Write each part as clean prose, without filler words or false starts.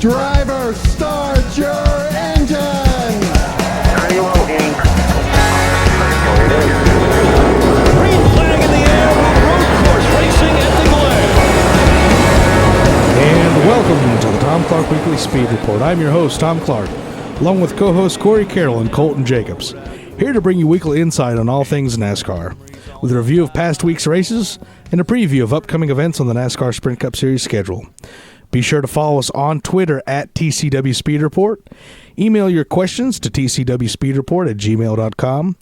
Driver, start your engine! Green flag in the air with road course racing at the Glen. And welcome to the Tom Clark Weekly Speed Report. I'm your host, Tom Clark, along with co-hosts Corey Carroll and Colton Jacobs, here to bring you weekly insight on all things NASCAR, with a review of past week's races and a preview of upcoming events on the NASCAR Sprint Cup Series schedule. Be sure to follow us on Twitter at TCW Speed Report. Email your questions to tcwspeedreport@gmail.com.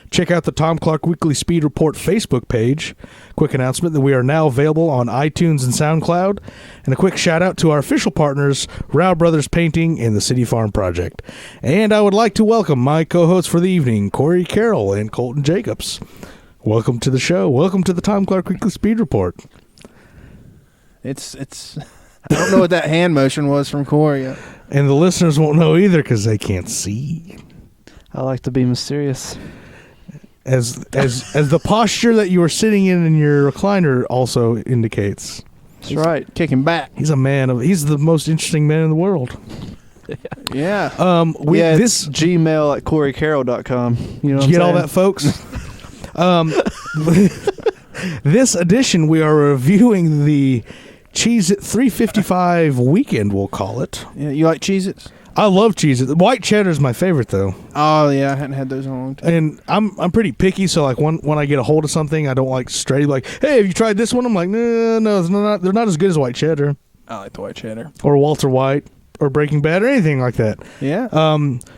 Check out the Tom Clark Weekly Speed Report Facebook page. Quick announcement that we are now available on iTunes and SoundCloud. And a quick shout out to our official partners, Rao Brothers Painting and the City Farm Project. And I would like to welcome my co-hosts for the evening, Corey Carroll and Colton Jacobs. Welcome to the show. Welcome to the Tom Clark Weekly Speed Report. It's I don't know what that hand motion was from Corey. And the listeners won't know either because they can't see. I like to be mysterious. As the posture that you are sitting in your recliner also indicates. That's right, kicking back. He's he's the most interesting man in the world. Yeah. It's Gmail at CoreyCarroll.com. You know, did you get all that, folks? This edition, we are reviewing the Cheez-It 355 weekend, we'll call it. Yeah, you like Cheez-Its? I love Cheez-It. White cheddar is my favorite, though. Oh, yeah, I hadn't had those in a long time. And I'm pretty picky, so like when I get a hold of something, I don't like straight like, hey, have you tried this one? I'm like, no, they're not as good as white cheddar. I like the white cheddar. Or Walter White, or Breaking Bad, or anything like that. Yeah.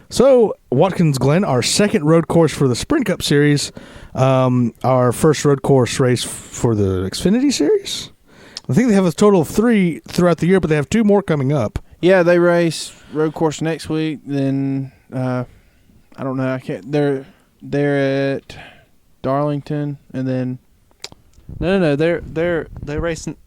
So Watkins Glen, our second road course for the Sprint Cup Series, our first road course race for the Xfinity Series. I think they have a total of 3 throughout the year, but they have 2 more coming up. Yeah, they race road course next week. Then I don't know. I can't. They're at Darlington, and then No. They're racing.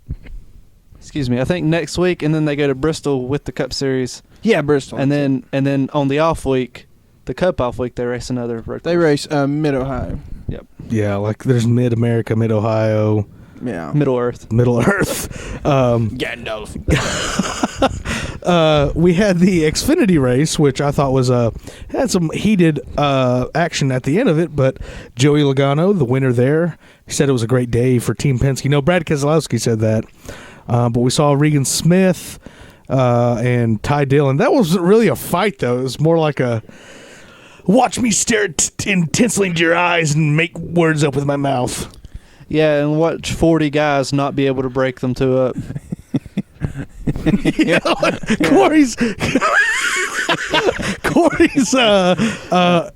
Excuse me. I think next week, and then they go to Bristol with the Cup Series. yeah, Bristol, And then on the off week, the Cup off week, they race another road they course. race Mid Ohio. Yep. Yeah, like there's Mid-America, Mid-Ohio, Yeah, Middle Earth. Middle Earth. Gandalf. We had the Xfinity race, which I thought was had some heated action at the end of it, but Joey Logano, the winner there, he said it was a great day for Team Penske. No, Brad Keselowski said that. But we saw Regan Smith and Ty Dillon. That wasn't really a fight, though. It was more like a watch me stare intensely into your eyes and make words up with my mouth. Yeah, and watch 40 guys not be able to break them 2 up. Yeah. Corey's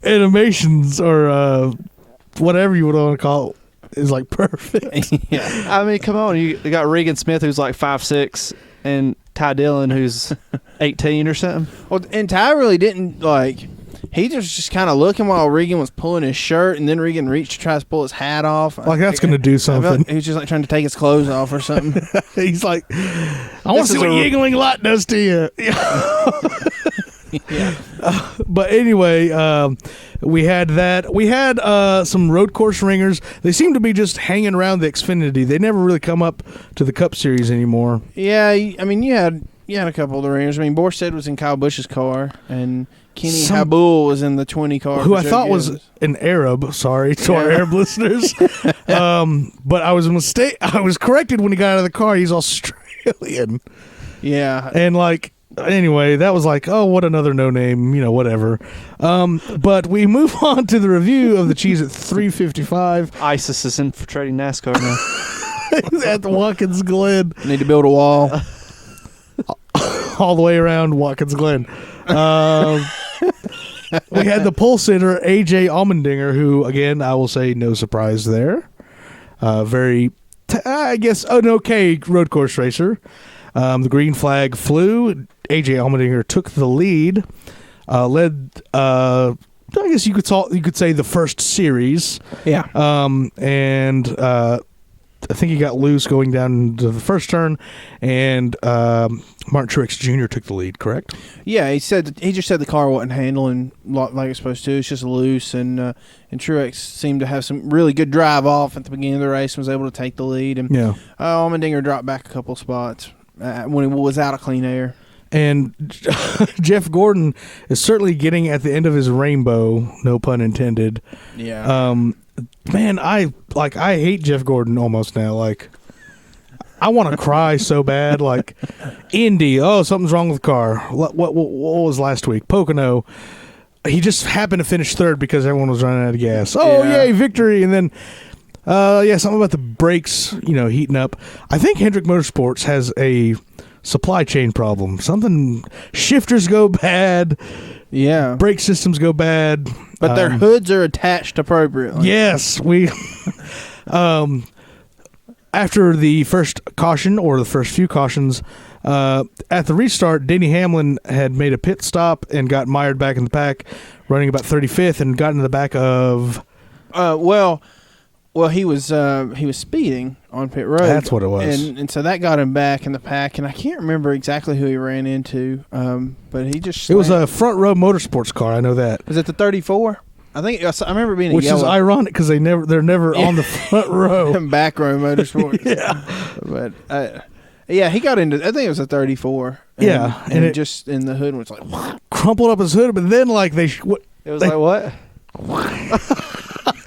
animations or whatever you would want to call it is like perfect. Yeah. I mean, come on. You got Regan Smith, who's like 5'6", and Ty Dillon, who's 18 or something. Well, and Ty really didn't like. He just kind of looking while Regan was pulling his shirt, and then Regan reached to try to pull his hat off. Like that's going to do something. He was just like trying to take his clothes off or something. He's like, I want to see what Yingling Lot does to you. Yeah. But anyway, we had that. We had some road course ringers. They seem to be just hanging around the Xfinity. They never really come up to the Cup Series anymore. Yeah, I mean, you had a couple of the ringers. I mean, Borstead was in Kyle Busch's car, and Kenny Habul was in the 20 car. Who I thought was an Arab. Sorry to our Arab listeners. But I was corrected when he got out of the car. He's Australian. Yeah. And like, anyway, that was like, oh, what another no-name, whatever. But we move on to the review of the Cheez-It 355. ISIS is infiltrating NASCAR now. At the Watkins Glen. Need to build a wall. All the way around Watkins Glen. We had the pole sitter, A.J. Allmendinger, who, again, I will say no surprise there. I guess, an okay road course racer. The green flag flew. A.J. Allmendinger took the lead. Led, I guess you could say the first series. Yeah. And I think he got loose going down to the first turn, and Martin Truex Jr. took the lead, correct? Yeah, he just said the car wasn't handling like it's supposed to. It's just loose, and Truex seemed to have some really good drive off at the beginning of the race and was able to take the lead. And Allmendinger dropped back a couple spots when he was out of clean air. And Jeff Gordon is certainly getting at the end of his rainbow, no pun intended. Yeah. Man, I hate Jeff Gordon almost now. Like, I want to cry so bad. Like, Indy, something's wrong with the car. What was last week? Pocono. He just happened to finish third because everyone was running out of gas. Oh, Yeah. yay, victory. And then, something about the brakes, heating up. I think Hendrick Motorsports has a supply chain problem. Something, shifters go bad. Yeah. Brake systems go bad. But their hoods are attached appropriately. Yes, we. After the first caution, or the first few cautions, at the restart, Denny Hamlin had made a pit stop and got mired back in the pack, running about 35th, and got into the back of. Well, he was speeding on pit road. That's what it was, and so that got him back in the pack. And I can't remember exactly who he ran into, but he just. It was a front row motorsports car. I know that. Was it the 34? I think I remember it being which a yellow. is ironic because they're never on the front row. Back row motorsports. Yeah, but he got into. I think it was a 34. And it just in the hood was like crumpled up his hood, but then like it was like what?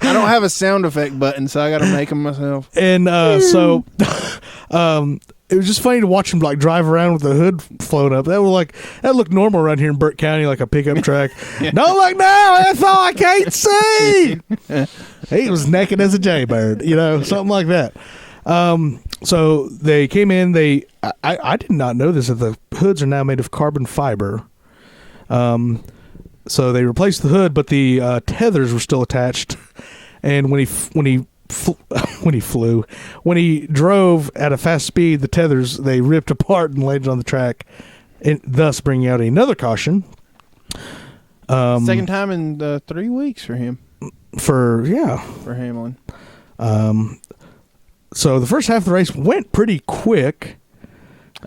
I don't have a sound effect button, so I got to make them myself. And so, it was just funny to watch him like drive around with the hood float up. That looked normal around here in Burt County, like a pickup truck. Yeah. Don't look now, that's all I can't see. He was naked as a jaybird, something like that. So they came in. I did not know this, that the hoods are now made of carbon fiber. So they replaced the hood, but the tethers were still attached. And when he drove at a fast speed, the tethers, they ripped apart and landed on the track, and thus bringing out another caution. Second time in 3 weeks for him. For Hamlin. So the first half of the race went pretty quick.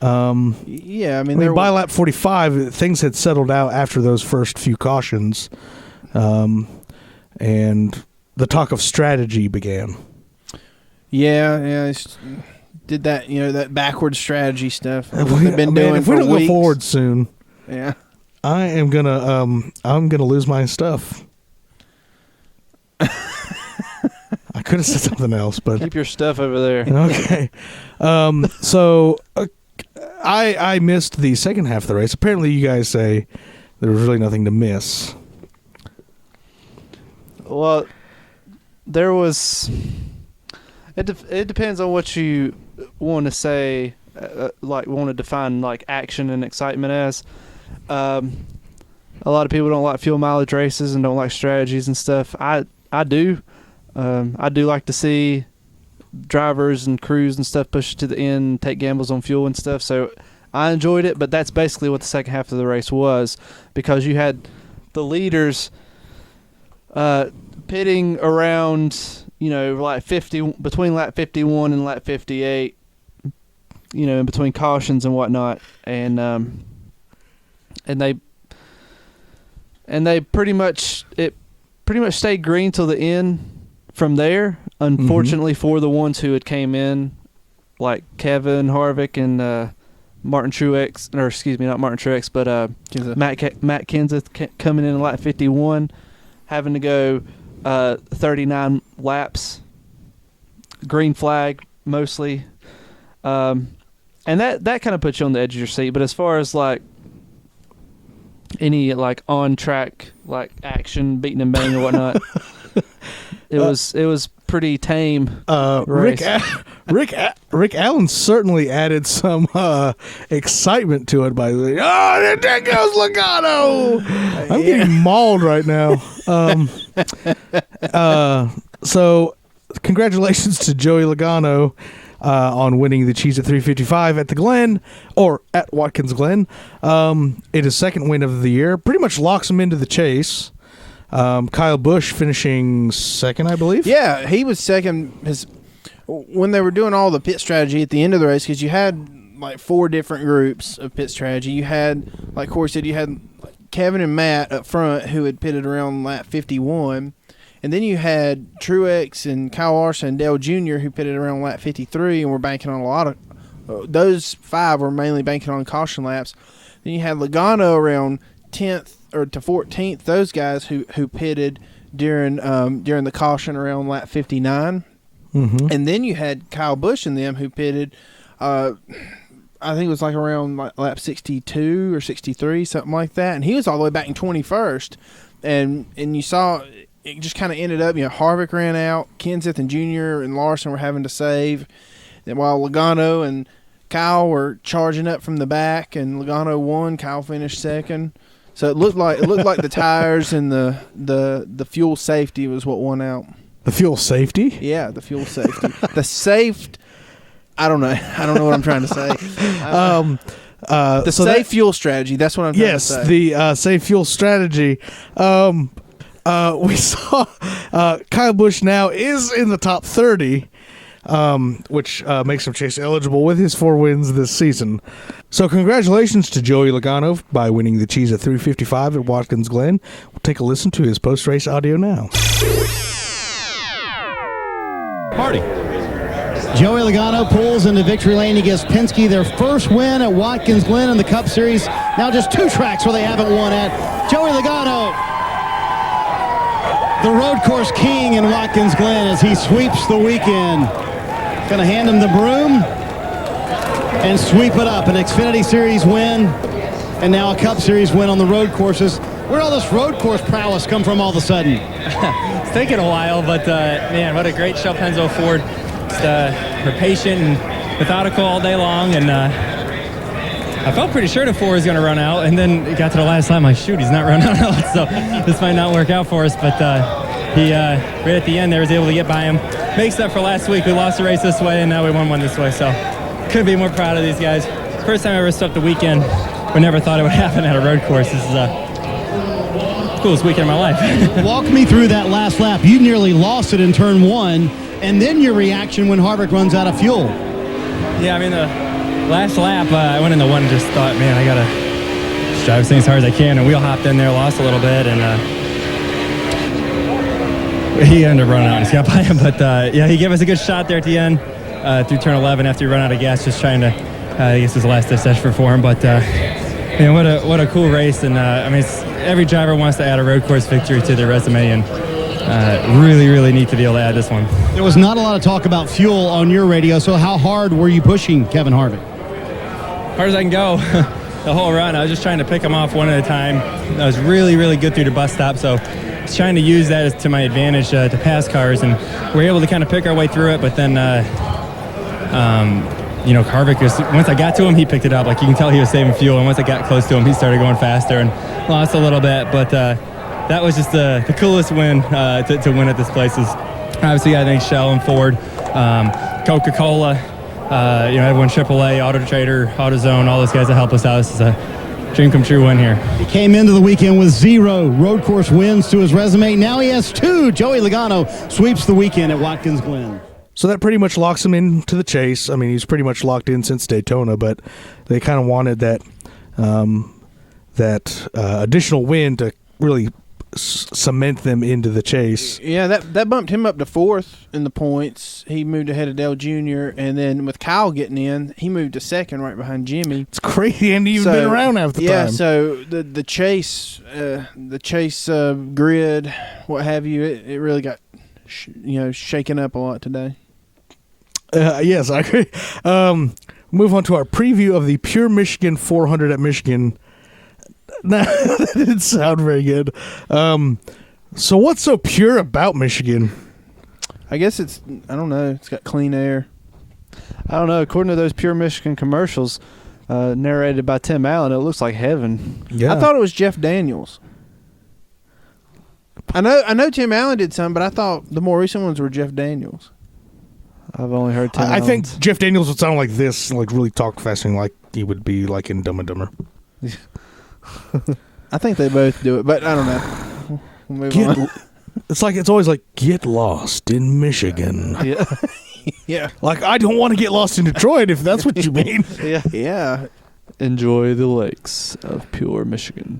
I mean by lap 45, things had settled out after those first few cautions, and the talk of strategy began. Yeah, did that, that backward strategy stuff. They've been doing if we don't weeks. go forward soon, yeah, I am gonna lose my stuff. I could have said something else, but Keep your stuff over there. Okay. So I missed the second half of the race. Apparently, you guys say there was really nothing to miss. Well, there was. It depends on what you want to say, want to define like action and excitement as. A lot of people don't like fuel mileage races and don't like strategies and stuff. I do. I do like to see drivers and crews and stuff push to the end and take gambles on fuel and stuff. So I enjoyed it, but that's basically what the second half of the race was, because you had the leaders pitting around, like 50 between lap 51 and lap 58, in between cautions and whatnot, and they pretty much stayed green till the end. From there, unfortunately for the ones who had came in, like Kevin Harvick and Martin Truex, or excuse me, not Martin Truex, but Matt Kenseth coming in lap 51, having to go 39 laps, green flag mostly, and that kind of puts you on the edge of your seat. But as far as like any like on track like action, beating and bang or whatnot. It was pretty tame. Rick Allen certainly added some excitement to it by saying, "Oh, there goes Logano!" I'm getting mauled right now. So, congratulations to Joey Logano on winning the Cheez-It 355 at the Glen, or at Watkins Glen. It is second win of the year. Pretty much locks him into the chase. Kyle Busch finishing second, I believe. Yeah, he was second. When they were doing all the pit strategy at the end of the race, because you had like 4 different groups of pit strategy. You had, like Corey said, you had Kevin and Matt up front who had pitted around lap 51. And then you had Truex and Kyle Larson and Dale Jr. who pitted around lap 53 and were banking on a lot of those 5 were mainly banking on caution laps. Then you had Logano around 10th or to 14th. Those guys who pitted during the caution around lap 59. Mm-hmm. And then you had Kyle Busch and them who pitted. I think it was like around lap 62 or 63, something like that. And he was all the way back in 21st. And you saw it just kind of ended up, Harvick ran out, Kenseth and Jr. and Larson were having to save. And while Logano and Kyle were charging up from the back, and Logano won, Kyle finished second. So it looked like the tires and the fuel safety was what won out. The fuel safety? Yeah, the fuel safety. I don't know what I'm trying to say. The safe fuel strategy. That's what I'm trying to say. Yes, the safe fuel strategy. We saw Kyle Busch now is in the top 30, which makes him chase eligible with his 4 wins this season. So congratulations to Joey Logano by winning the Cheez-It 355 at Watkins Glen. We'll take a listen to his post-race audio now. Marty. Joey Logano pulls into victory lane. He gives Penske their first win at Watkins Glen in the Cup Series. Now just 2 tracks where they haven't won at. Joey Logano, the road course king in Watkins Glen as he sweeps the weekend. Gonna hand him the broom and sweep it up. An Xfinity Series win and now a Cup Series win on the road courses. Where'd all this road course prowess come from all of a sudden? It's taken a while, but man, what a great show, Pennzoil Ford. We're patient and methodical all day long, and I felt pretty sure the 4 was going to run out, and then it got to the last time, like, shoot, he's not running out, so this might not work out for us, but he, right at the end there, was able to get by him. Makes up for last week. We lost the race this way, and now we won one this way, so couldn't be more proud of these guys. First time I ever swept the weekend. We never thought it would happen at a road course. This is the coolest weekend of my life. Walk me through that last lap. You nearly lost it in turn 1. And then your reaction when Harvick runs out of fuel. Yeah, I mean, the last lap, I went in the one and just thought, man, I got to just drive this thing as hard as I can. And wheel hopped in there, lost a little bit, and he ended up running out and just got by him. But, yeah, he gave us a good shot there at the end through turn 11 after he ran out of gas, just trying to, I guess, his last ditch effort for him. But, man, what a cool race. And, I mean, every driver wants to add a road course victory to their resume, and really, really neat to be able to add this one. There was not a lot of talk about fuel on your radio, so how hard were you pushing Kevin Harvick? Hard as I can go. The whole run, I was just trying to pick him off one at a time. I was really, really good through the bus stop, so I was trying to use that to my advantage to pass cars, and we were able to kind of pick our way through it, but then, Harvick, once I got to him, he picked it up. Like, you can tell he was saving fuel, and once I got close to him, he started going faster and lost a little bit, but that was just the coolest win to win at this place. Is obviously, I think Shell and Ford, Coca-Cola, everyone, AAA, Auto Trader, AutoZone, all those guys that help us out. This is a dream come true win here. He came into the weekend with 0 road course wins to his resume. Now he has 2. Joey Logano sweeps the weekend at Watkins Glen. So that pretty much locks him into the chase. I mean, he's pretty much locked in since Daytona, but they kind of wanted that additional win to really cement them into the chase. Yeah, that bumped him up to 4th in the points. He moved ahead of Dale Jr., and then with Kyle getting in, he moved to 2nd right behind Jimmy. It's crazy, and he's been around half the time. Yeah, so the chase grid, what have you, it really got shaken up a lot today. Yes, I agree. Move on to our preview of the Pure Michigan 400 at Michigan. Nah, that didn't sound very good. So what's so pure about Michigan? I guess I don't know, it's got clean air. I don't know. According to those Pure Michigan commercials narrated by Tim Allen, it looks like heaven. Yeah. I thought it was Jeff Daniels. I know Tim Allen did some, but I thought the more recent ones were Jeff Daniels. I've only heard Tim I Allen's. think Jeff Daniels would sound like this, like really talk fast, and like he would be like in Dumb and Dumber. I think they both do it, but I don't know. We'll move on. It's always like, get lost in Michigan. Yeah. Yeah. Like, I don't want to get lost in Detroit, if that's what you mean. Yeah. Enjoy the lakes of Pure Michigan.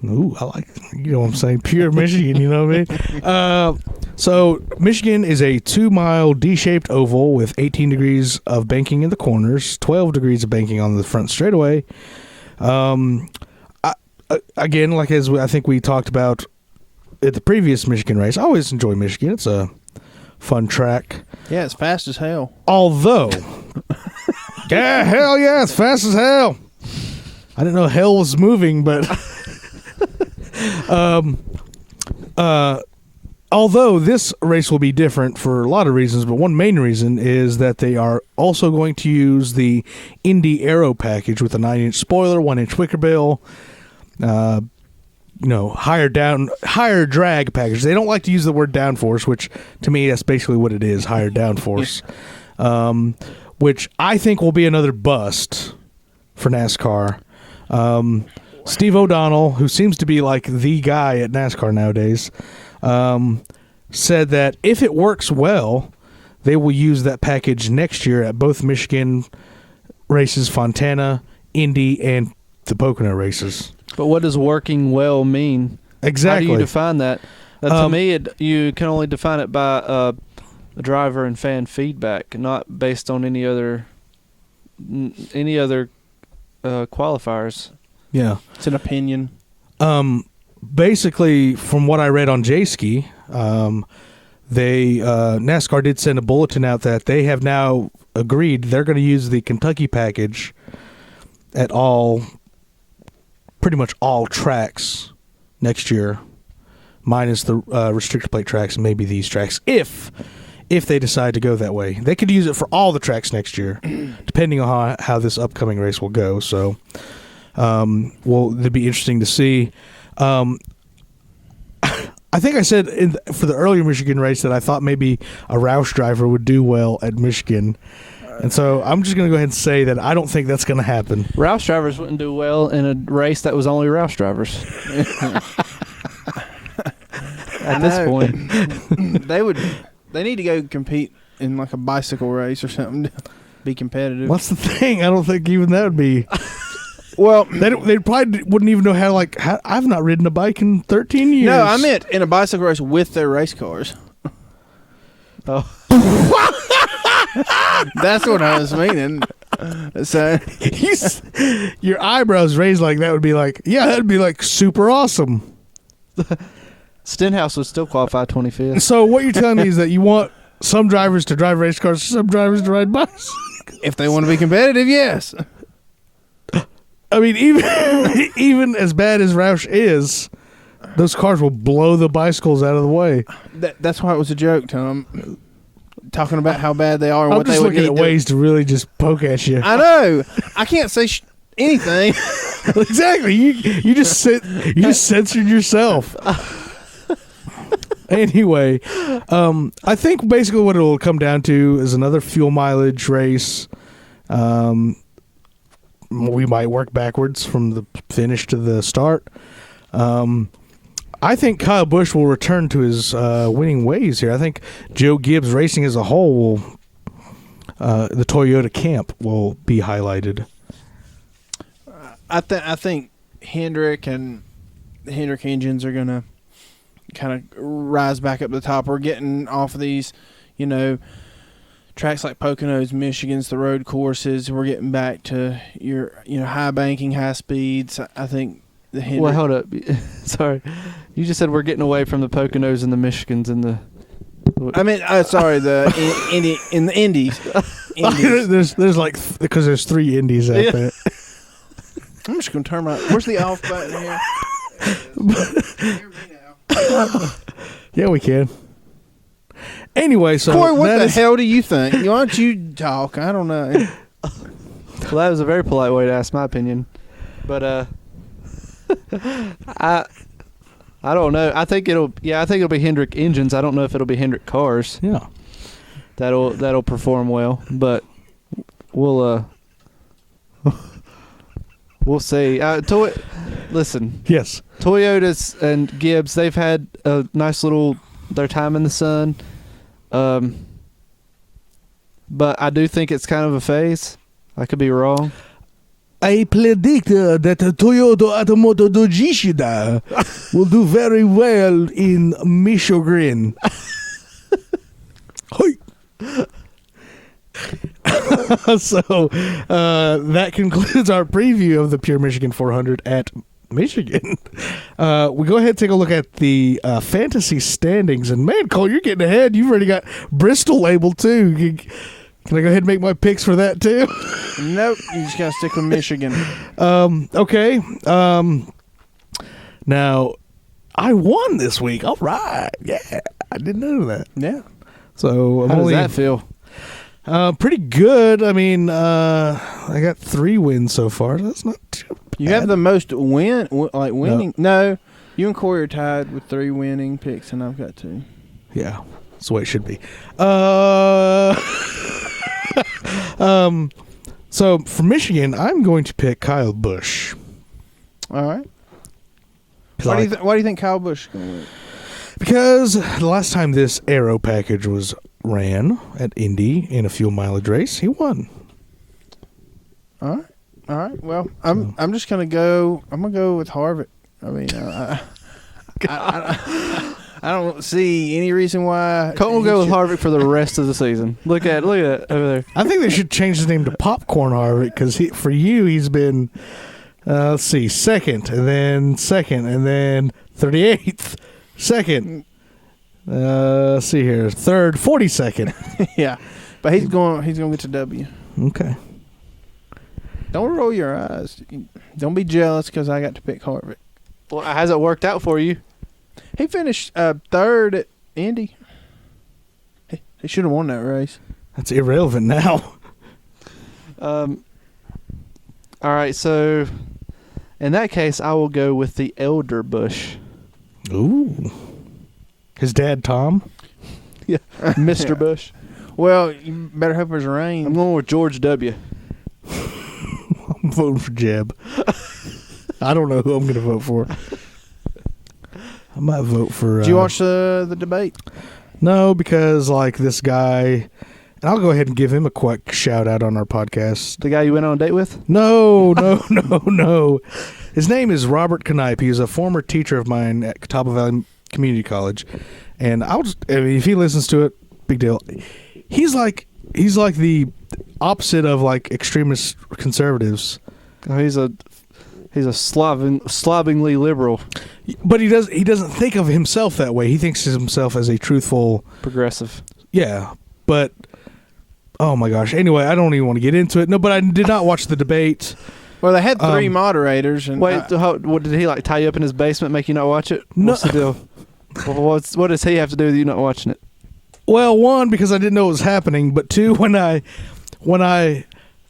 Ooh, I like, you know what I'm saying, Pure Michigan, you know what I mean? So Michigan is a 2-mile D-shaped oval with 18 degrees of banking in the corners, 12 degrees of banking on the front straightaway, Again, like I think we talked about at the previous Michigan race, I always enjoy Michigan. It's a fun track. Yeah, it's fast as hell. Although, yeah, hell yeah, it's fast as hell. I didn't know hell was moving, but although this race will be different for a lot of reasons, but one main reason is that they are also going to use the Indy Aero package with a 9-inch spoiler, 1-inch wicker bill, higher drag package. They don't like to use the word downforce, which to me that's basically what it is, higher downforce. Which I think will be another bust for NASCAR. Steve O'Donnell, who seems to be like the guy at NASCAR nowadays, said that if it works well, they will use that package next year at both Michigan races, Fontana, Indy, and the Pocono races. But what does working well mean? Exactly. How do you define that? To me, you can only define it by driver and fan feedback, not based on any other qualifiers. Yeah, it's an opinion. Basically, from what I read on J-Ski, NASCAR did send a bulletin out that they have now agreed they're going to use the Kentucky package at pretty much all tracks next year, minus the restrictor plate tracks and maybe these tracks, if they decide to go that way. They could use it for all the tracks next year, depending on how this upcoming race will go. So, it'd be interesting to see. I think I said for the earlier Michigan race that I thought maybe a Roush driver would do well at Michigan. And so I'm just going to go ahead and say that I don't think that's going to happen. Roush drivers wouldn't do well in a race that was only Roush drivers. At this point. They need to go compete in like a bicycle race or something to be competitive. What's the thing? I don't think even that would be... Well, they probably wouldn't even know how I've not ridden a bike in 13 years. No, I meant in a bicycle race with their race cars. Oh. That's what I was meaning. So your eyebrows raised like that would be like, yeah, that'd be like super awesome. Stenhouse would still qualify 25th. So what you're telling me is that you want some drivers to drive race cars, some drivers to ride bikes? If they want to be competitive, yes. I mean, even as bad as Roush is, those cars will blow the bicycles out of the way. That's why it was a joke, Tom. Talking about how bad they are and I'm what just they would looking at ways to really just poke at you. I know. I can't say anything. Exactly. You just censored yourself. Anyway, I think basically what it will come down to is another fuel mileage race. We might work backwards from the finish to the start. I think Kyle Busch will return to his winning ways here. I think Joe Gibbs Racing as a whole the Toyota camp will be highlighted. I think Hendrick and the Hendrick engines are going to kind of rise back up the top. We're getting off of these, tracks like Poconos, Michigan's, the road courses. We're getting back to your, high banking, high speeds. I think the Hendrick. Well, hold up. Sorry. You just said we're getting away from the Poconos and the Michigans and the. I mean, sorry, the in the Indies. there's like because there's 3 Indies out there. I'm just gonna turn my. Where's the off button here? Yeah, we can. Anyway, so Corey, what the hell do you think? Why don't you talk? I don't know. Well, that was a very polite way to ask my opinion, but I don't know. I think it'll be Hendrick engines. I don't know if it'll be Hendrick cars. Yeah, that'll perform well, but we'll see. Listen. Yes. Toyotas and Gibbs, they've had a nice their time in the sun. But I do think it's kind of a phase. I could be wrong. I predict that Toyota Automotive Dojishida will do very well in Michigan. So that concludes our preview of the Pure Michigan 400 at Michigan. We go ahead and take a look at the fantasy standings. And man, Cole, you're getting ahead. You've already got Bristol labeled too. Can I go ahead and make my picks for that too? Nope. You just got to stick with Michigan. Okay. Now, I won this week. All right. Yeah. I didn't know that. Yeah. So How does that feel? Pretty good. I mean, I got 3 wins so far. That's not too bad. You have the most winning. No, you and Corey are tied with 3 winning picks, and I've got 2. Yeah, that's the way it should be. So for Michigan, I'm going to pick Kyle Busch. All right. Why do you think Kyle Busch is going to win? Because the last time this aero package was ran at Indy in a fuel mileage race, he won. All right. Well, I'm just gonna go. I'm gonna go with Harvick. I mean, I don't see any reason why. Colton will go with Harvick for the rest of the season. Look at it over there. I think they should change his name to Popcorn Harvick because for you he's been, let's see, second, and then 38th, second. Let's see here, third, 42nd. Yeah, but he's going to get to W. Okay. Don't roll your eyes. Don't be jealous because I got to pick Harvick. Well, how's it worked out for you? He finished 3rd at Indy. He should have won that race. That's irrelevant now. All right, so in that case, I will go with the elder Bush. Ooh. His dad, Tom? Yeah, Mr. Bush. Well, you better hope there's rain. I'm going with George W. I'm voting for Jeb. I don't know who I'm going to vote for. I might vote for... Did you watch the debate? No, because this guy... And I'll go ahead and give him a quick shout-out on our podcast. The guy you went on a date with? No. His name is Robert Knipe. He's a former teacher of mine at Catawba Valley Community College. And if he listens to it, big deal. He's like the opposite of extremist conservatives. Oh, he's a slobbingly liberal, but he doesn't think of himself that way. He thinks of himself as a truthful progressive. Yeah, but oh my gosh. Anyway, I don't even want to get into it. No, but I did not watch the debate. Well, they had 3 moderators. And wait, what did he tie you up in his basement, make you not watch it? No. What's the deal? What does he have to do with you not watching it? Well, 1, because I didn't know it was happening, but 2, when I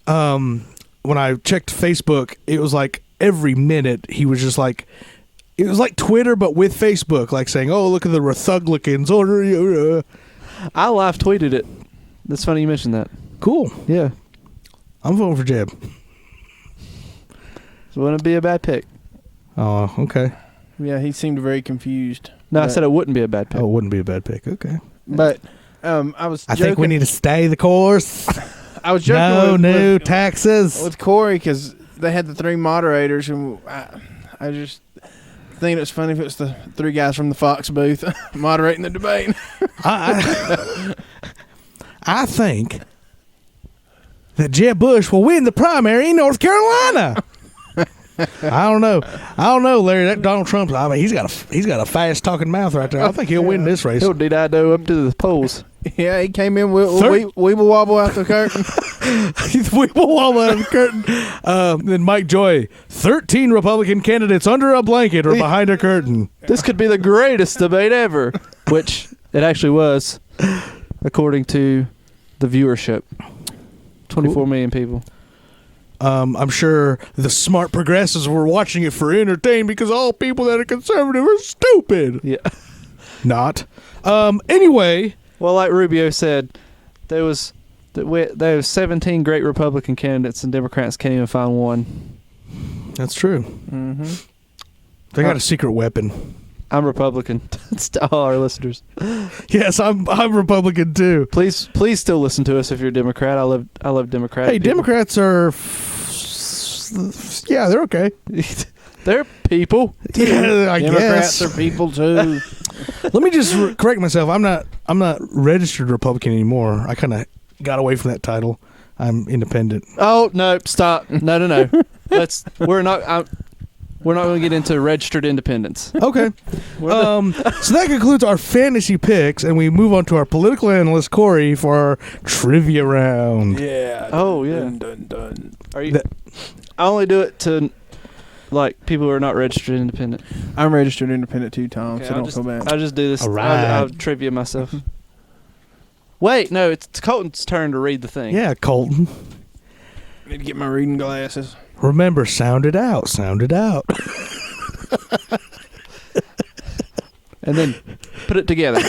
checked Facebook, it was every minute he was just it was like Twitter but with Facebook, saying, "Oh, look at the Republicans." I live tweeted it. That's funny you mentioned that. Cool. Yeah. I'm voting for Jeb. So wouldn't be a bad pick. Oh, okay. Yeah, he seemed very confused. No, I said it wouldn't be a bad pick. Oh, it wouldn't be a bad pick. Okay. But I think we need to stay the course. I was joking with taxes with Corey because they had the 3 moderators, and I just think it was funny if it was the 3 guys from the Fox booth moderating the debate. I think that Jeb Bush will win the primary in North Carolina. I don't know, Larry. That Donald Trump. I mean, he's got a fast talking mouth right there. I think he'll win this race. He'll D-I-Do up to the polls. Yeah, he came in with weeble wobble out the curtain. Weeble wobble out of the curtain. Then Mike Joy, 13 Republican candidates under a blanket or behind a curtain. This could be the greatest debate ever, which it actually was, according to the viewership. 24 million people. I'm sure the smart progressives were watching it for entertainment because all people that are conservative are stupid. Yeah. Not. Anyway. Well, like Rubio said, there was 17 great Republican candidates and Democrats can't even find one. That's true. Mm-hmm. They got a secret weapon. I'm Republican. To all our listeners. Yes, I'm Republican too. Please still listen to us if you're a Democrat. I love Democrats. Hey, people. Democrats are yeah, they're okay. They're people. Yeah, I Democrats guess. are people too. Let me just correct myself. I'm not registered Republican anymore. I kind of got away from that title. I'm independent. Oh no! Stop! No. We're not going to get into registered independence. Okay. So that concludes our fantasy picks, and we move on to our political analyst Corey for our trivia round. Yeah. Oh yeah. Dun. Are you? I only do it to like people who are not registered independent. I'm registered independent too, Tom. Okay, so don't feel bad. I'll just do this. All right. I'll trivia myself. Wait, no, it's Colton's turn to read the thing. Yeah, Colton. I need to get my reading glasses. Remember, sound it out. Sound it out. And then put it together.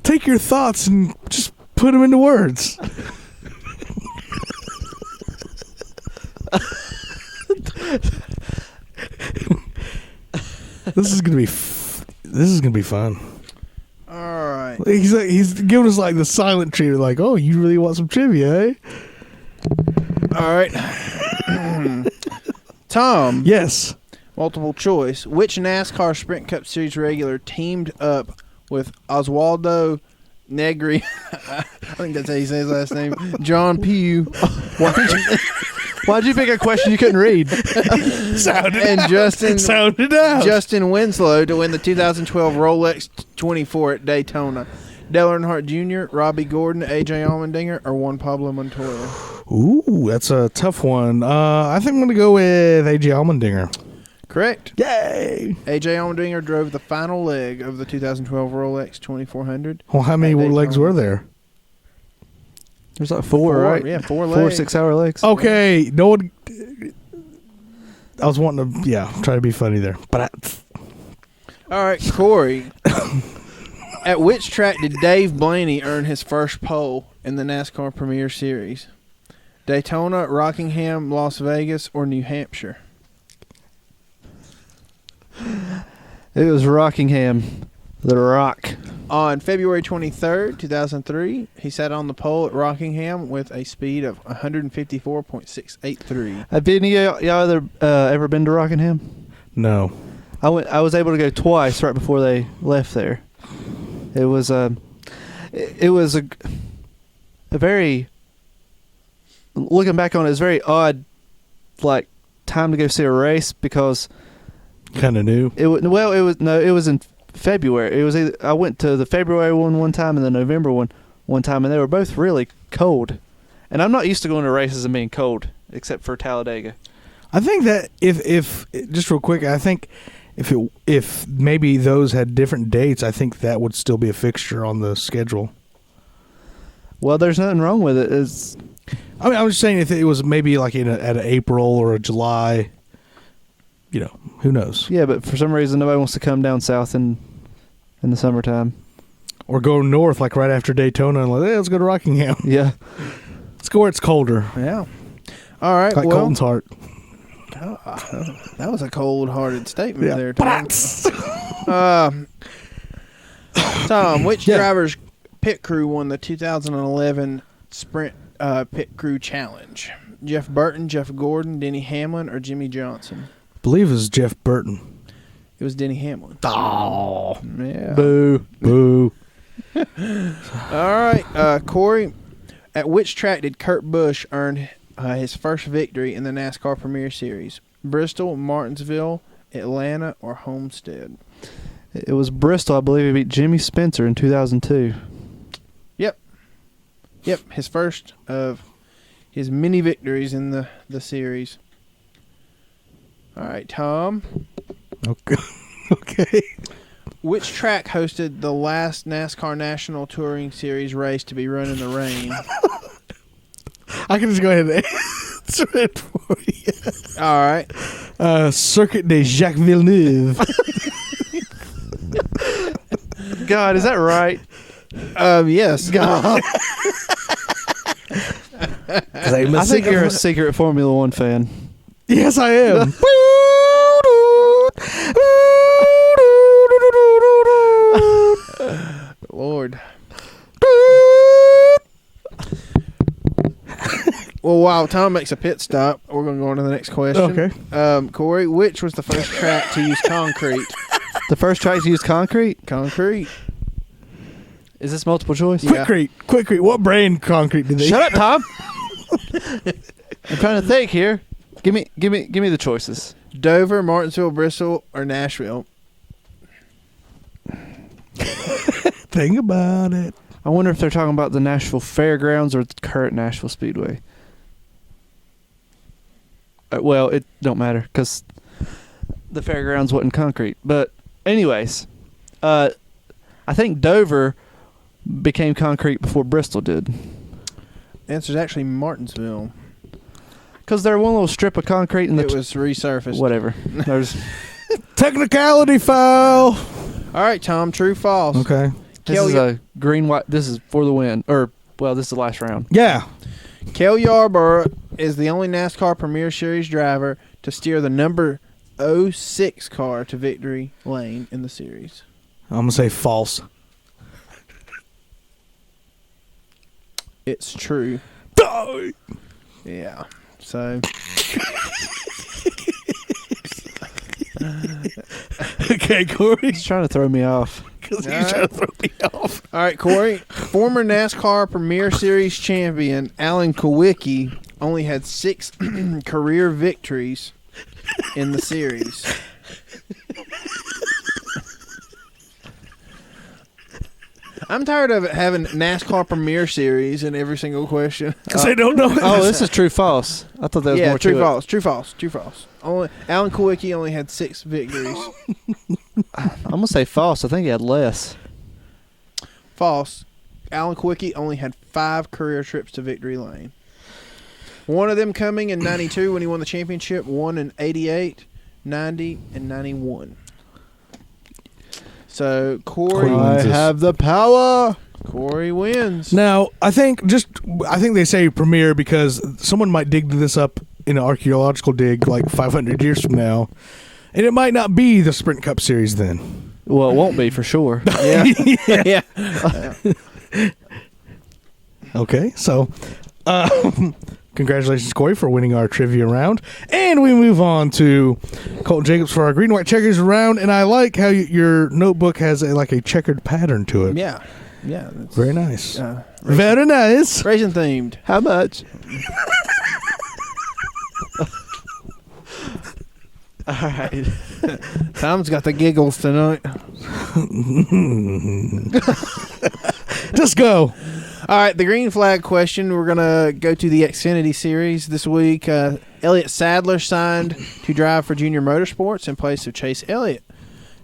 Take your thoughts and just put them into words. This is gonna be fun. All right. He's giving us like the silent treatment, like, oh, you really want some trivia, eh? All right. Tom. Yes. Multiple choice. Which NASCAR Sprint Cup Series regular teamed up with Oswaldo Negri? I think that's how you say his last name. John Pugh. Why'd you pick a question you couldn't read? And Justin Winslow to win the 2012 Rolex 24 at Daytona. Dale Earnhardt Jr., Robbie Gordon, A.J. Allmendinger, or Juan Pablo Montoya? Ooh, that's a tough one. I think I'm going to go with A.J. Allmendinger. Correct. Yay! A.J. Allmendinger drove the final leg of the 2012 Rolex 2400. Well, how many legs were there? There's like four, right? Yeah, 4 legs. 4 6-hour legs. Okay, no one... I was wanting to, try to be funny there. But All right, Corey. At which track did Dave Blaney earn his first pole in the NASCAR Premier Series? Daytona, Rockingham, Las Vegas, or New Hampshire? It was Rockingham. The Rock. On February 23rd, 2003, he sat on the pole at Rockingham with a speed of 154.683. Have any of y'all ever been to Rockingham? no. I was able to go twice right before they left there. It was a very, looking back on it, it's very odd, like, time to go see a race because Kind of new. it was in February. It was I went to the February one time and the November one time, and they were both really cold. And I'm not used to going to races and being cold, except for Talladega. I think that if just real quick, I think if maybe those had different dates, I think that would still be a fixture on the schedule. Well, there's nothing wrong with it. I mean, I was just saying if it was maybe like at an April or a July, who knows? Yeah, but for some reason nobody wants to come down south in the summertime. Or go north like right after Daytona and let's go to Rockingham. Yeah. Let's go where it's colder. Yeah. All right. Like Colton's heart. That was a cold-hearted statement there, Tom. Tom, which driver's pit crew won the 2011 Sprint Pit Crew Challenge? Jeff Burton, Jeff Gordon, Denny Hamlin, or Jimmy Johnson? I believe it was Jeff Burton. It was Denny Hamlin. Oh. Yeah. Boo. Boo. All right, Corey, at which track did Kurt Busch earn his first victory in the NASCAR Premier Series? Bristol, Martinsville, Atlanta, or Homestead? It was Bristol. I believe he beat Jimmy Spencer in 2002. Yep, his first of his many victories in the series. All right, Tom. Okay. Which track hosted the last NASCAR National Touring Series race to be run in the rain? I can just go ahead and answer it for you. All right. Circuit de Jacques Villeneuve. God, is that right? Yes. God. I think you're a secret Formula One fan. Yes, I am. Lord. Well, while Tom makes a pit stop, we're going to go on to the next question. Okay. Corey, which was the first track to use concrete? The first track to use concrete? Concrete. Is this multiple choice? Yeah. Quickcrete. What brand concrete do they? Shut up, Tom. I'm trying to think here. Give me the choices. Dover, Martinsville, Bristol, or Nashville. Think about it. I wonder if they're talking about the Nashville Fairgrounds or the current Nashville Speedway. Well, it don't matter because the fairgrounds wasn't concrete. But anyways, I think Dover became concrete before Bristol did. The answer is actually Martinsville. Because they're one little strip of concrete and It was resurfaced. whatever. There's Technicality foul. All right, Tom. True, false. Okay. this Kel- is a green-white. This is for the win. This is the last round. Yeah. Cale Yarborough is the only NASCAR Premier Series driver to steer the number 06 car to victory lane in the series. I'm gonna say false. It's true. Yeah. So Okay, Corey. He's trying to throw me off. Because he's trying to throw me off. all right, Corey. Former NASCAR Premier Series champion Alan Kulwicki only had 6 career victories in the series. I'm tired of having NASCAR Premier Series in every single question. Because they don't know. Oh, this is true-false. I thought that was more true, to it. false, true, false, true, false. Only Alan Kulwicki only had 6 victories. I'm gonna say false. I think he had less. False. Alan Kulwicki only had 5 career trips to victory lane. One of them coming in 92 when he won the championship, one in 88, 90, and 91. So Corey, I have the power. Corey wins. Now, I think they say premier because someone might dig this up in an archaeological dig like 500 years from now, and it might not be the Sprint Cup Series then. Well, it won't be for sure. Yeah. Okay, so congratulations, Corey, for winning our trivia round. And we move on to Colton Jacobs for our Green-White-Checkers round. And I like how your notebook has a checkered pattern to it. Yeah. Yeah. That's, Very nice. racing, Very nice. racing themed. How much? All right. Tom's got the giggles tonight. Just go. All right, the green flag question. We're going to go to the Xfinity Series this week. Elliott Sadler signed to drive for Junior Motorsports in place of Chase Elliott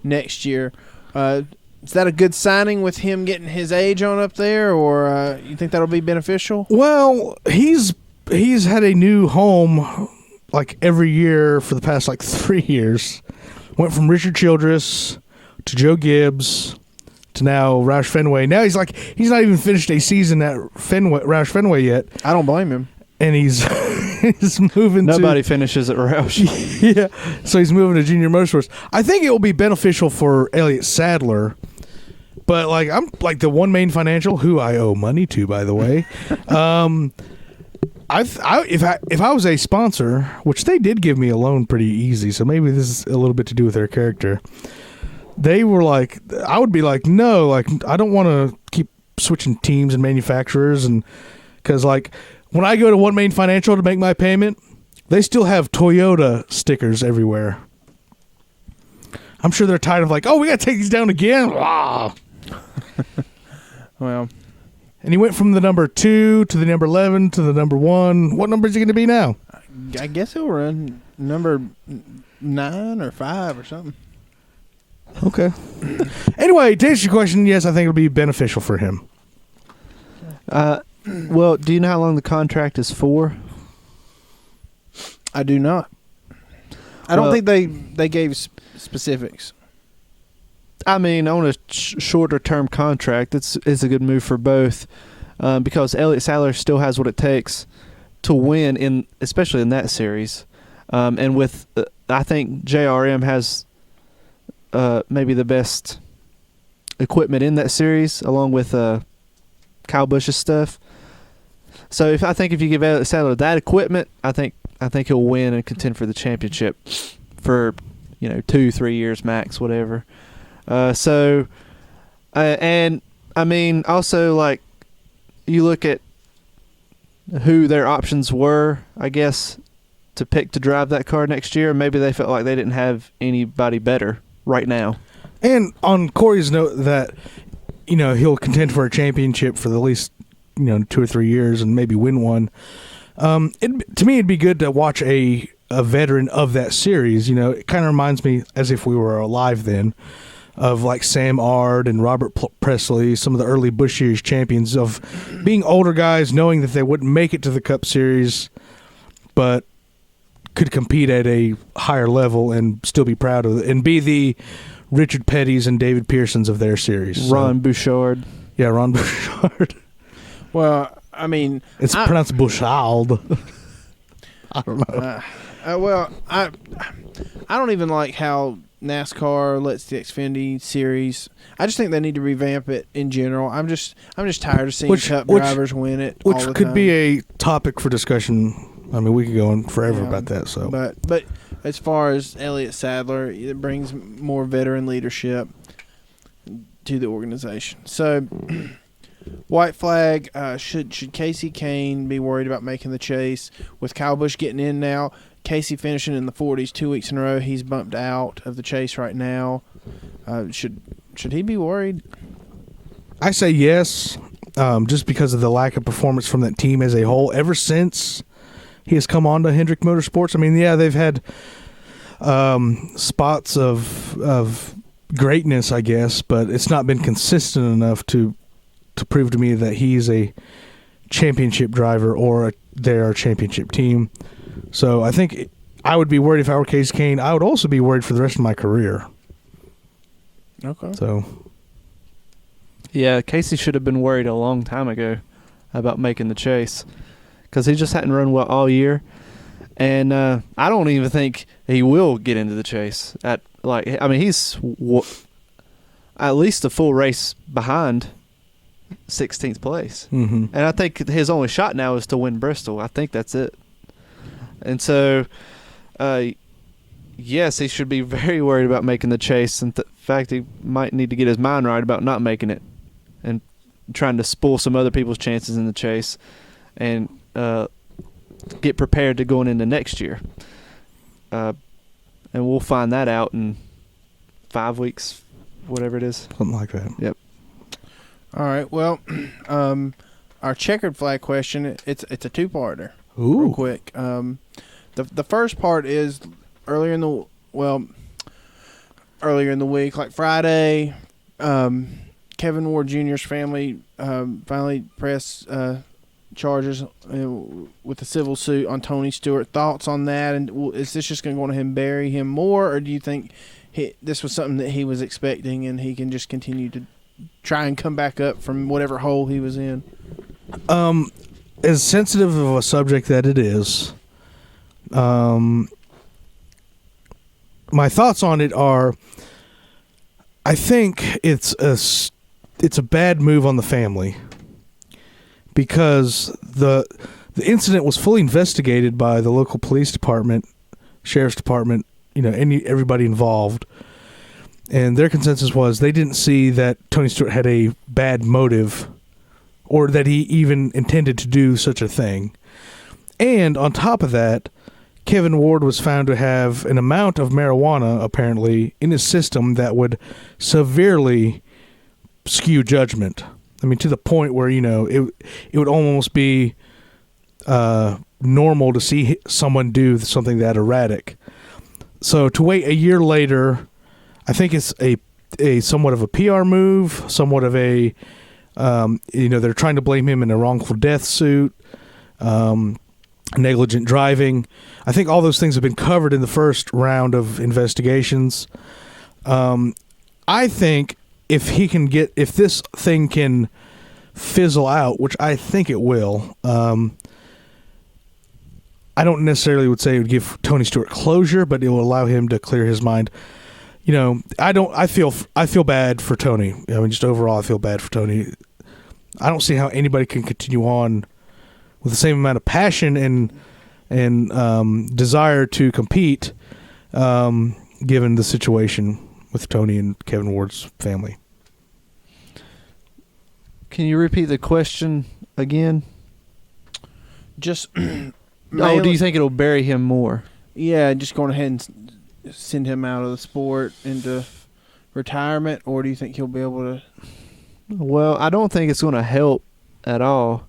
next year. Is that a good signing with him getting his age on up there, or you think that'll be beneficial? Well, he's had a new home like every year for the past 3 years. Went from Richard Childress to Joe Gibbs to now Roush Fenway. Now he's not even finished a season at Roush Fenway yet, I don't blame him. and he's moving. Nobody finishes at Roush. Yeah, so he's moving to Junior Motorsports. I think it will be beneficial for Elliott Sadler, but I'm the One Main Financial, who I owe money to, by the way. If I was a sponsor, which they did give me a loan pretty easy, so maybe this is a little bit to do with their character. They were I would be no, I don't want to keep switching teams and manufacturers, and because when I go to One Main Financial to make my payment, they still have Toyota stickers everywhere. I'm sure they're tired of we got to take these down again. Well, And he went from the number 2 to the number 11 to the number 1. What number is he going to be now? I guess he'll run number 9 or 5 or something. Okay. Anyway, to answer your question, yes, I think it'll be beneficial for him. Well, do you know how long the contract is for? I do not. I don't think they gave specifics. I mean, on a shorter term contract, it's a good move for both, because Elliott Sadler still has what it takes to win especially in that series, and with I think JRM has maybe the best equipment in that series, along with Kyle Busch's stuff. So if you give Elliott Sadler that equipment, I think he'll win and contend for the championship for 2-3 years max, whatever. And I mean, also, like, you look at who their options were, I guess, to pick to drive that car next year. Maybe they felt like they didn't have anybody better right now. And on Corey's note that, he'll contend for a championship for at least, 2 or 3 years and maybe win one. To me, it'd be good to watch a veteran of that series. It kind of reminds me, as if we were alive then, of like Sam Ard and Robert Presley, some of the early Busch Series champions, of being older guys, knowing that they wouldn't make it to the Cup Series, but could compete at a higher level and still be proud of it, and be the Richard Petty's and David Pearsons of their series. Ron Bouchard. Yeah, Ron Bouchard. Well, I mean, it's pronounced Bouchard. I don't know. I don't even like how NASCAR lets the Xfinity series. I just think they need to revamp it in general. I'm just tired of seeing Cup drivers win it. Which all the could time. be a topic for discussion. I mean, we could go on forever about that. So, but as far as Elliott Sadler, it brings more veteran leadership to the organization. So, white flag. Should Kasey Kahne be worried about making the chase with Kyle Busch getting in now? Kasey finishing in the 40s 2 weeks in a row. He's bumped out of the chase right now. Should he be worried? I say yes, just because of the lack of performance from that team as a whole ever since he has come on to Hendrick Motorsports. I mean, yeah, they've had spots of greatness, I guess, but it's not been consistent enough to prove to me that he's a championship driver or they're a championship team. So I think I would be worried if I were Kasey Kahne. I would also be worried for the rest of my career. Okay. So, yeah, Kasey should have been worried a long time ago about making the chase because he just hadn't run well all year. And I don't even think he will get into the chase. He's at least a full race behind 16th place. mm-hmm. And I think his only shot now is to win Bristol. I think that's it. And so, yes, he should be very worried about making the chase. In fact, he might need to get his mind right about not making it and trying to spoil some other people's chances in the chase and get prepared to going into next year. And we'll find that out in 5 weeks, whatever it is. Something like that. Yep. All right. Well, our checkered flag question, it's a two-parter. Ooh. Real quick. The first part is earlier in the week, like Friday, Kevin Ward Jr.'s family finally pressed charges with a civil suit on Tony Stewart. Thoughts on that? And is this just going to go on him, bury him more, or do you think this was something that he was expecting and he can just continue to try and come back up from whatever hole he was in? As sensitive of a subject that it is, my thoughts on it are, I think it's a bad move on the family because the incident was fully investigated by the local police department, sheriff's department, everybody involved, and their consensus was they didn't see that Tony Stewart had a bad motive or that he even intended to do such a thing. And on top of that, Kevin Ward was found to have an amount of marijuana, apparently, in his system that would severely skew judgment. I mean, to the point where, it would almost be normal to see someone do something that erratic. So to wait a year later, I think it's a somewhat of a PR move, somewhat of a... they're trying to blame him in a wrongful death suit, negligent driving. I think all those things have been covered in the first round of investigations. I think if this thing can fizzle out, which I think it will, I don't necessarily would say it would give Tony Stewart closure, but it will allow him to clear his mind. I feel bad for Tony. I mean, just overall, I feel bad for Tony. I don't see how anybody can continue on with the same amount of passion and desire to compete, given the situation with Tony and Kevin Ward's family. Can you repeat the question again? Just Do you think it'll bury him more? Yeah, just going ahead and send him out of the sport into retirement, or do you think he'll be able to? Well, I don't think it's going to help at all.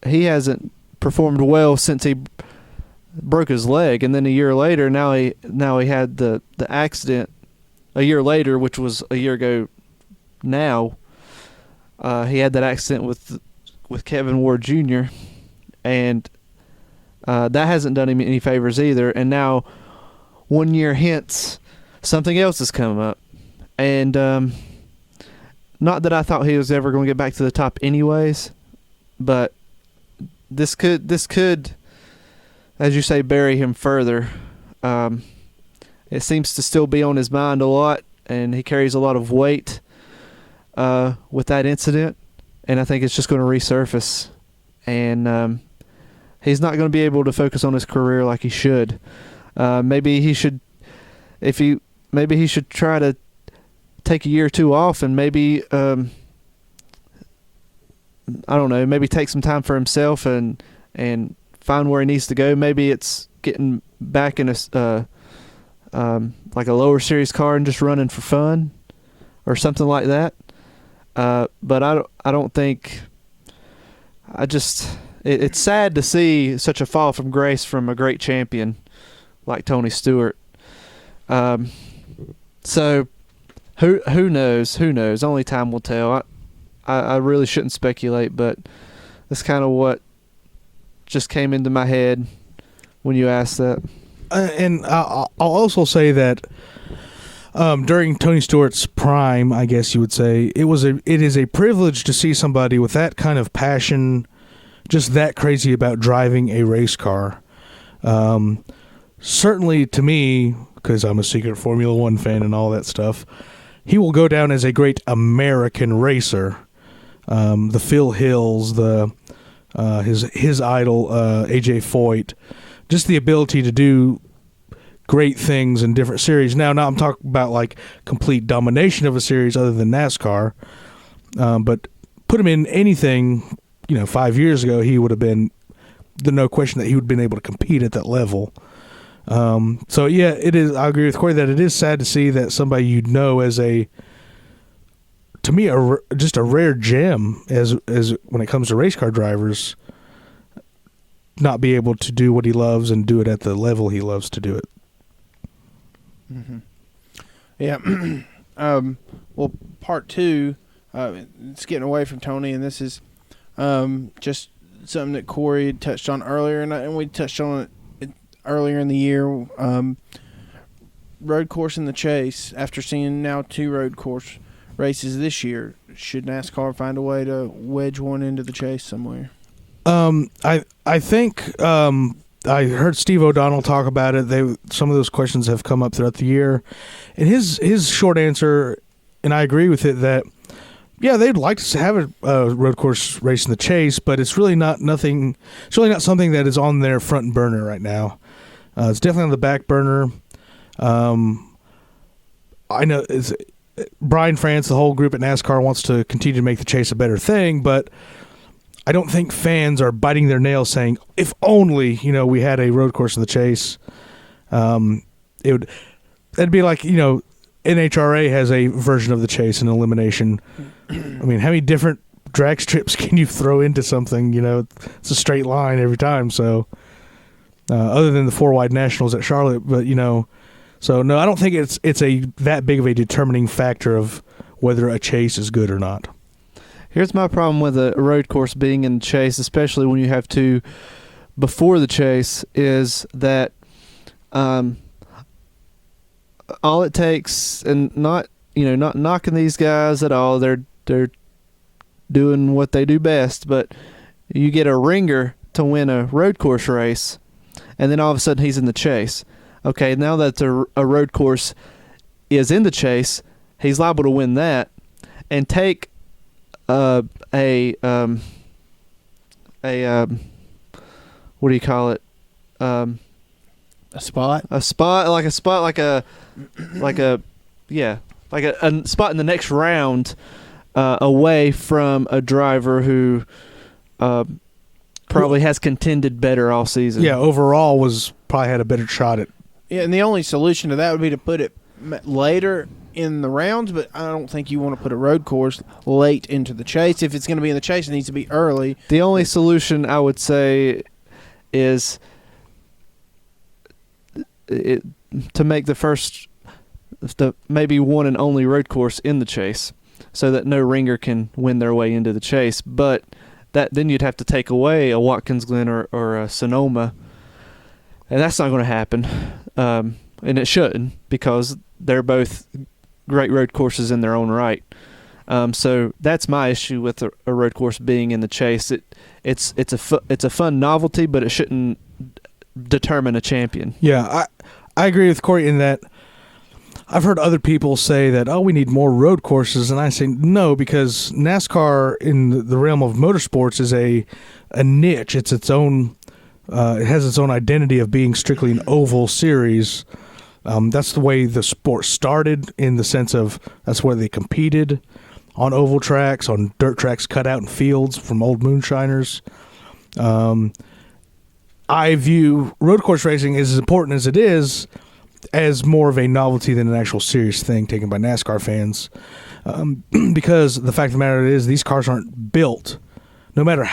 He hasn't performed well since he broke his leg, and then a year later, now he had the accident a year later, which was a year ago. Now he had that accident with Kevin Ward Jr. and that hasn't done him any favors either. And now 1 year hence, something else has come up, and not that I thought he was ever going to get back to the top anyways, but this could, as you say, bury him further. It seems to still be on his mind a lot, and he carries a lot of weight with that incident, and I think it's just going to resurface, and he's not going to be able to focus on his career like he should. Maybe he should try to take a year or two off, and maybe I don't know, maybe take some time for himself and find where he needs to go. Maybe it's getting back in a like a lower series car and just running for fun or something like that. But I don't think. It's sad to see such a fall from grace from a great champion like Tony Stewart. So who knows? Who knows? Only time will tell. I really shouldn't speculate, but that's kind of what just came into my head when you asked that. And I'll also say that during Tony Stewart's prime, I guess you would say, it is a privilege to see somebody with that kind of passion, just that crazy about driving a race car. Certainly to me, because I'm a secret Formula One fan and all that stuff, he will go down as a great American racer. The Phil Hills, his idol AJ Foyt, just the ability to do great things in different series. Now I'm talking about like complete domination of a series other than NASCAR, but put him in anything, 5 years ago, he would have been, no question that he would have been able to compete at that level. So yeah, it is. I agree with Corey that it is sad to see that somebody as to me, just a rare gem as when it comes to race car drivers, not be able to do what he loves and do it at the level he loves to do it. Mm-hmm. Yeah. Well, part two, it's getting away from Tony, and this is just something that Corey had touched on earlier, and we touched on it earlier in the year. Road course in the Chase. After seeing now 2 road course races this year, should NASCAR find a way to wedge one into the Chase somewhere? I think I heard Steve O'Donnell talk about it. Some of those questions have come up throughout the year, and his short answer, and I agree with it, that yeah, they'd like to have a road course race in the Chase, but it's really not something that is on their front burner right now. It's definitely on the back burner. I know Brian France, the whole group at NASCAR, wants to continue to make the Chase a better thing, but I don't think fans are biting their nails saying, if only, we had a road course in the Chase. That'd be like, NHRA has a version of the Chase in elimination. I mean, how many different drag strips can you throw into something? It's a straight line every time. So, other than the 4-wide nationals at Charlotte, but so no, I don't think it's that big of a determining factor of whether a Chase is good or not. Here's my problem with a road course being in the Chase, especially when you have to before the Chase, is that all it takes, and not knocking these guys at all, they're doing what they do best, but you get a ringer to win a road course race, and then all of a sudden he's in the Chase. Okay, now that a road course is in the Chase, he's liable to win that and take what do you call it? A spot? A spot like a yeah, like a spot in the next round away from a driver who probably has contended better all season. Yeah, overall was probably had a better shot at. Yeah, and the only solution to that would be to put it later in the rounds, but I don't think you want to put a road course late into the chase. If it's going to be in the chase, it needs to be early. The only solution I would say is to make the maybe one and only road course in the chase, so that no ringer can win their way into the chase. But then you'd have to take away a Watkins Glen or a Sonoma, and that's not going to happen. And it shouldn't, because they're both great road courses in their own right. So that's my issue with a road course being in the chase. It's a fun novelty, but it shouldn't determine a champion. Yeah, I agree with Corey in that. I've heard other people say that, we need more road courses, and I say no, because NASCAR in the realm of motorsports is a niche. It's its own. It has its own identity of being strictly an oval series. That's the way the sport started, in the sense of that's where they competed, on oval tracks, on dirt tracks cut out in fields from old moonshiners. I view road course racing, as important as it is, as more of a novelty than an actual serious thing taken by NASCAR fans. Because the fact of the matter is, these cars aren't built, no matter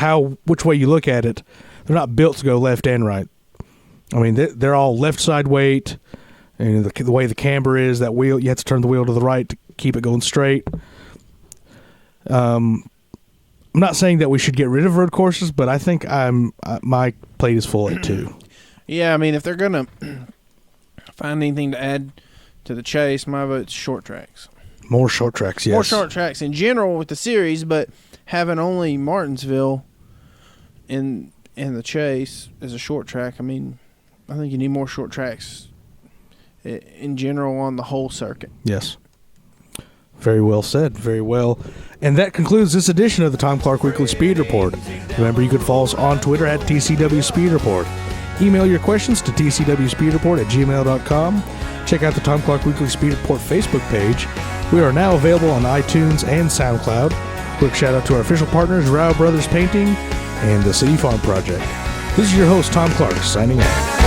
which way you look at it, they're not built to go left and right. I mean, they're all left side weight, and the way the camber is, that wheel, you have to turn the wheel to the right to keep it going straight. I'm not saying that we should get rid of road courses, but I think my plate is full at 2. Yeah, I mean, if they're going to find anything to add to the chase, my vote's short tracks. More short tracks, yes. More short tracks in general with the series, but having only Martinsville in the chase as a short track, I mean, I think you need more short tracks in general on the whole circuit. Yes. Very well said. Very well. And that concludes this edition of the Tom Clark Weekly Speed Report. Remember, you can follow us on Twitter at TCW Speed Report. Email your questions to tcwspeedreport@gmail.com. Check out the Tom Clark Weekly Speed Report Facebook page. We are now available on iTunes and SoundCloud. Quick shout out to our official partners, Rao Brothers Painting and the City Farm Project. This is your host, Tom Clark, signing out.